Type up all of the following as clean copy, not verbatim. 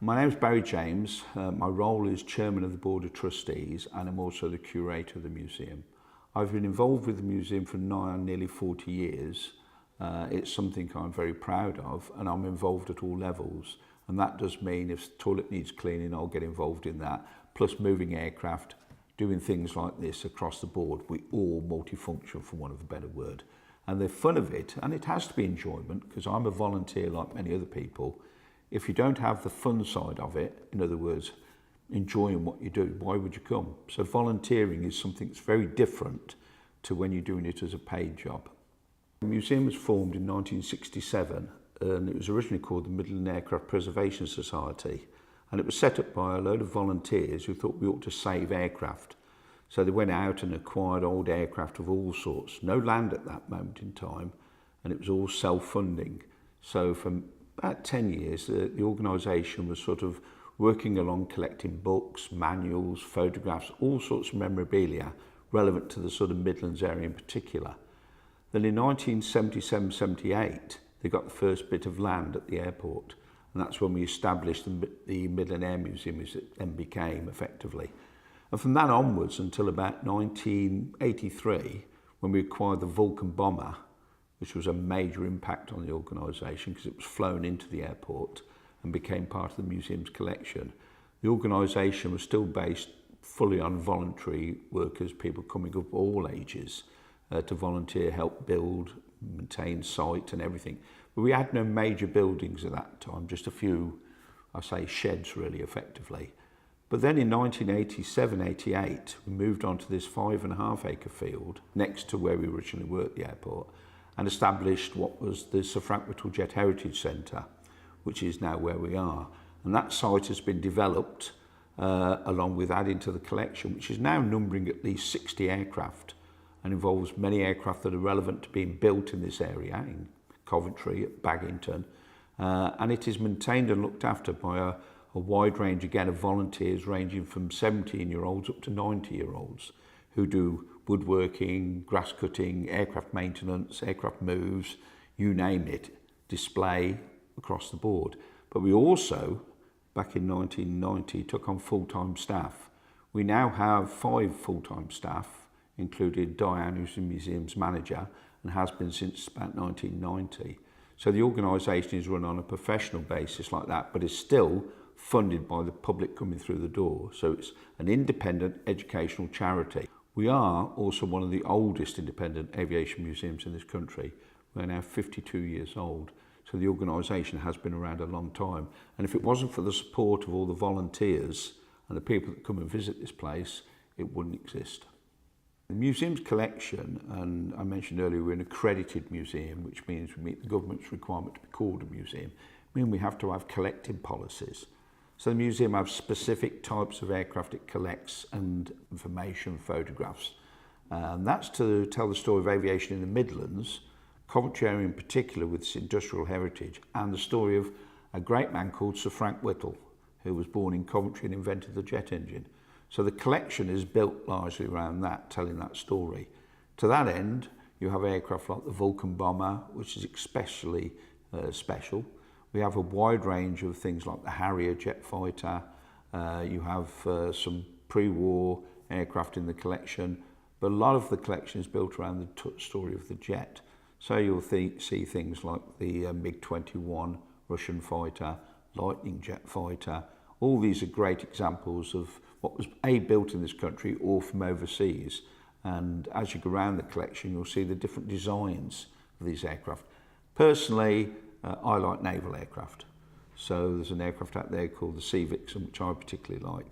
My name is Barry James. My role is Chairman of the Board of Trustees and I'm also the Curator of the museum. I've been involved with the museum for nearly 40 years. It's something I'm very proud of and I'm involved at all levels. And that does mean if the toilet needs cleaning, I'll get involved in that. Plus moving aircraft, doing things like this across the board. We all multifunction, for want of a better word. And the fun of it, and it has to be enjoyment, because I'm a volunteer like many other people. If you don't have the fun side of it, in other words, enjoying what you do, why would you come? So volunteering is something that's very different to when you're doing it as a paid job. The museum was formed in 1967 and it was originally called the Midland Aircraft Preservation Society, and it was set up by a load of volunteers who thought we ought to save aircraft. So they went out and acquired old aircraft of all sorts, no land at that moment in time, and it was all self-funding. So for about 10 years, the organisation was sort of working along collecting books, manuals, photographs, all sorts of memorabilia relevant to the sort of Midlands area in particular. Then in 1977-78, they got the first bit of land at the airport, and that's when we established the Midland Air Museum, as it then became effectively. And from that onwards until about 1983, when we acquired the Vulcan bomber, which was a major impact on the organisation because it was flown into the airport and became part of the museum's collection. The organisation was still based fully on voluntary workers, people coming of all ages to volunteer, help build, maintain site and everything. But we had no major buildings at that time, just a few, I say, sheds really effectively. But then in 1987-88, we moved on to this 5.5 acre field next to where we originally were at the airport and established what was the Sir Frank Whittle Jet Heritage Centre, which is now where we are. And that site has been developed along with adding to the collection, which is now numbering at least 60 aircraft and involves many aircraft that are relevant to being built in this area, in Coventry, at Baginton. And it is maintained and looked after by a wide range, again, of volunteers ranging from 17-year-olds up to 90-year-olds who do woodworking, grass cutting, aircraft maintenance, aircraft moves, you name it, display across the board. But we also, back in 1990, took on full-time staff. We now have 5 full-time staff, including Diane, who's the museum's manager, and has been since about 1990. So the organisation is run on a professional basis like that, but is still funded by the public coming through the door. So it's an independent educational charity. We are also one of the oldest independent aviation museums in this country. We're now 52 years old. So the organisation has been around a long time. And if it wasn't for the support of all the volunteers and the people that come and visit this place, it wouldn't exist. The museum's collection, and I mentioned earlier we're an accredited museum, which means we meet the government's requirement to be called a museum, meaning we have to have collecting policies. So the museum has specific types of aircraft it collects and information, photographs. And that's to tell the story of aviation in the Midlands, Coventry area in particular with its industrial heritage, and the story of a great man called Sir Frank Whittle, who was born in Coventry and invented the jet engine. So the collection is built largely around that, telling that story. To that end, you have aircraft like the Vulcan bomber, which is especially special. We have a wide range of things like the Harrier jet fighter. You have some pre-war aircraft in the collection, but a lot of the collection is built around the story of the jet. So you'll see things like the MiG-21 Russian fighter, Lightning jet fighter. All these are great examples of what was built in this country or from overseas. And as you go around the collection, you'll see the different designs of these aircraft. Personally, I like naval aircraft. So there's an aircraft out there called the Sea Vixen, which I particularly like.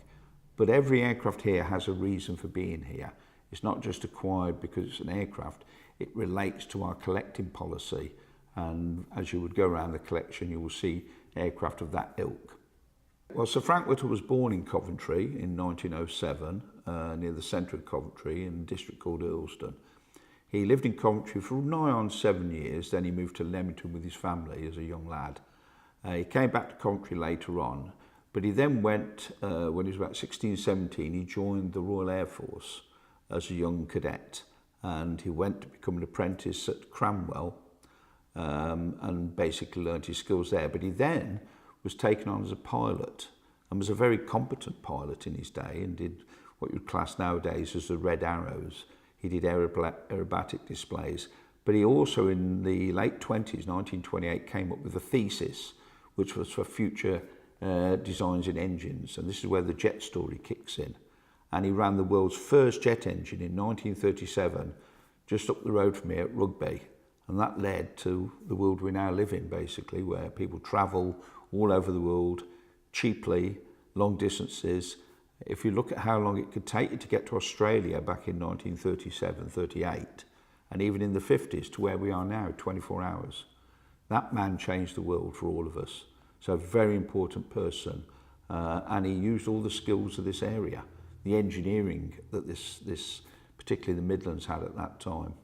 But every aircraft here has a reason for being here. It's not just acquired because it's an aircraft. It relates to our collecting policy. And as you would go around the collection, you will see aircraft of that ilk. Well, Sir Frank Whittle was born in Coventry in 1907, near the centre of Coventry in a district called Earlston. He lived in Coventry for nigh on 7 years, then he moved to Leamington with his family as a young lad. He came back to Coventry later on, but he then went, when he was about 16, 17, he joined the Royal Air Force as a young cadet, and he went to become an apprentice at Cranwell and basically learned his skills there. But he then was taken on as a pilot and was a very competent pilot in his day and did what you'd class nowadays as the red arrows. He did aerobatic displays, but he also in the late 20s, 1928, came up with a thesis which was for future designs in engines, and this is where the jet story kicks in. And he ran the world's first jet engine in 1937 just up the road from here at Rugby, and that led to the world we now live in, basically, where people travel all over the world cheaply, long distances. If you look at how long it could take you to get to Australia back in 1937, 38, and even in the 50s to where we are now, 24 hours, that man changed the world for all of us. So a very important person, and he used all the skills of this area, the engineering that this particularly the Midlands had at that time.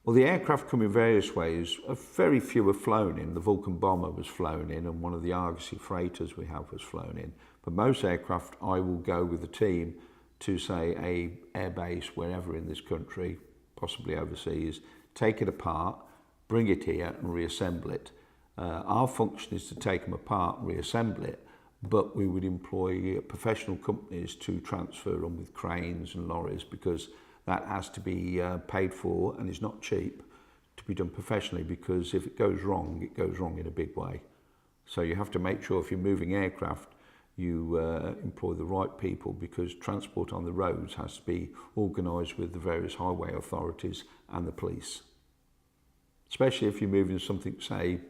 Well, the aircraft come in various ways. Very few are flown in. The Vulcan bomber was flown in, and one of the Argosy freighters we have was flown in. But most aircraft, I will go with a team to, say, a airbase wherever in this country, possibly overseas, take it apart, bring it here and reassemble it. Our function is to take them apart and reassemble it, but we would employ professional companies to transfer them with cranes and lorries, because that has to be paid for and is not cheap to be done professionally, because if it goes wrong in a big way. So you have to make sure if you're moving aircraft, you employ the right people, because transport on the roads has to be organised with the various highway authorities and the police. Especially if you're moving something, say,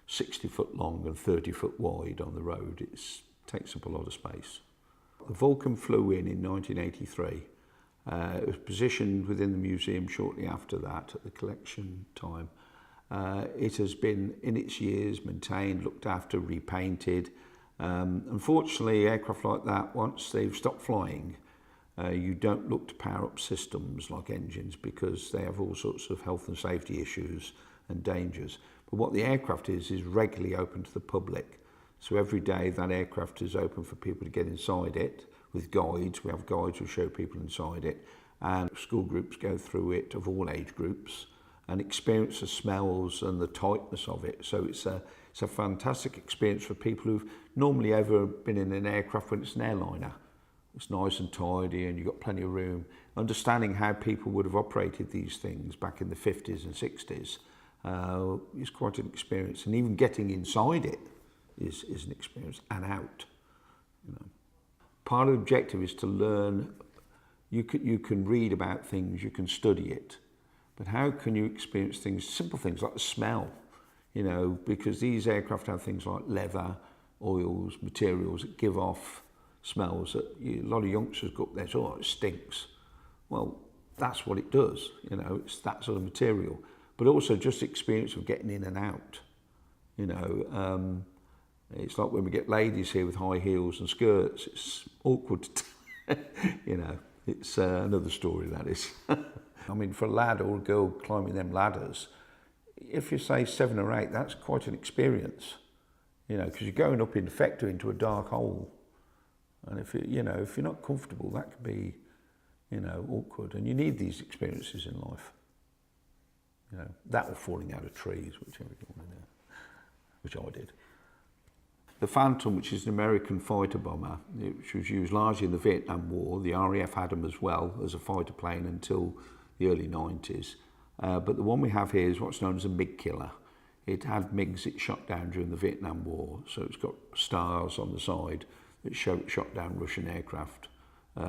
60 foot long and 30 foot wide on the road, it takes up a lot of space. The Vulcan flew in 1983. It was positioned within the museum shortly after that at the collection time. It has been in its years maintained, looked after, repainted. Unfortunately, aircraft like that, once they've stopped flying, you don't look to power up systems like engines, because they have all sorts of health and safety issues and dangers. But what the aircraft is regularly open to the public. So every day that aircraft is open for people to get inside it with guides. We have guides who show people inside it, and school groups go through it of all age groups and experience the smells and the tightness of it. So it's a fantastic experience for people who've normally ever been in an aircraft when it's an airliner. It's nice and tidy and you've got plenty of room. Understanding how people would have operated these things back in the 50s and 60s is quite an experience. And even getting inside it is an experience, and out. You know. Part of the objective is to learn. You can read about things, you can study it, but how can you experience things, simple things like the smell, you know, because these aircraft have things like leather, oils, materials that give off smells that a lot of youngsters go up there and say, oh, it stinks. Well, that's what it does, you know, it's that sort of material. But also just the experience of getting in and out, you know. It's like when we get ladies here with high heels and skirts, it's awkward, you know. It's another story, that is. I mean, for a lad or a girl climbing them ladders, if you say 7 or 8, that's quite an experience, you know, because you're going up in effect into a dark hole. And if you know, if you're not comfortable, that could be, you know, awkward. And you need these experiences in life. You know, that or falling out of trees, whichever you want to do, which I did. The Phantom, which is an American fighter bomber, which was used largely in the Vietnam War. The RAF had them as well as a fighter plane until the early 90s. But the one we have here is what's known as a MiG killer. It had MiGs it shot down during the Vietnam War, so it's got stars on the side that show it shot down Russian aircraft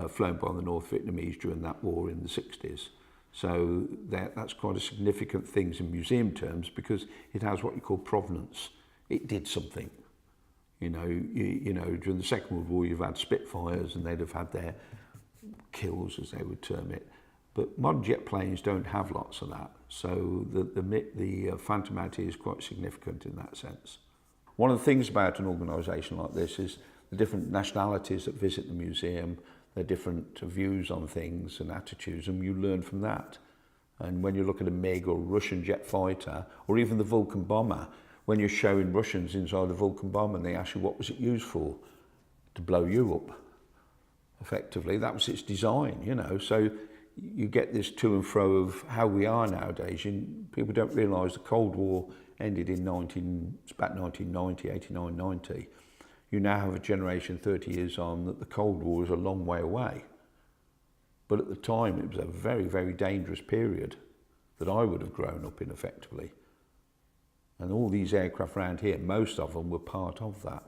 flown by the North Vietnamese during that war in the 60s. So that's quite a significant thing in museum terms, because it has what you call provenance. It did something. You know, during the Second World War, you've had Spitfires, and they'd have had their kills, as they would term it. But modern jet planes don't have lots of that. So the Phantom out here is quite significant in that sense. One of the things about an organisation like this is the different nationalities that visit the museum, their different views on things and attitudes, and you learn from that. And when you look at a MiG or a Russian jet fighter, or even the Vulcan bomber, when you're showing Russians inside the Vulcan bomber and they ask you what was it used for, to blow you up, effectively. That was its design, you know. So you get this to and fro of how we are nowadays. People don't realise the Cold War ended in it's about 1990, 89, 90. You now have a generation 30 years on that the Cold War is a long way away. But at the time, it was a very, very dangerous period that I would have grown up in effectively. And all these aircraft around here, most of them were part of that.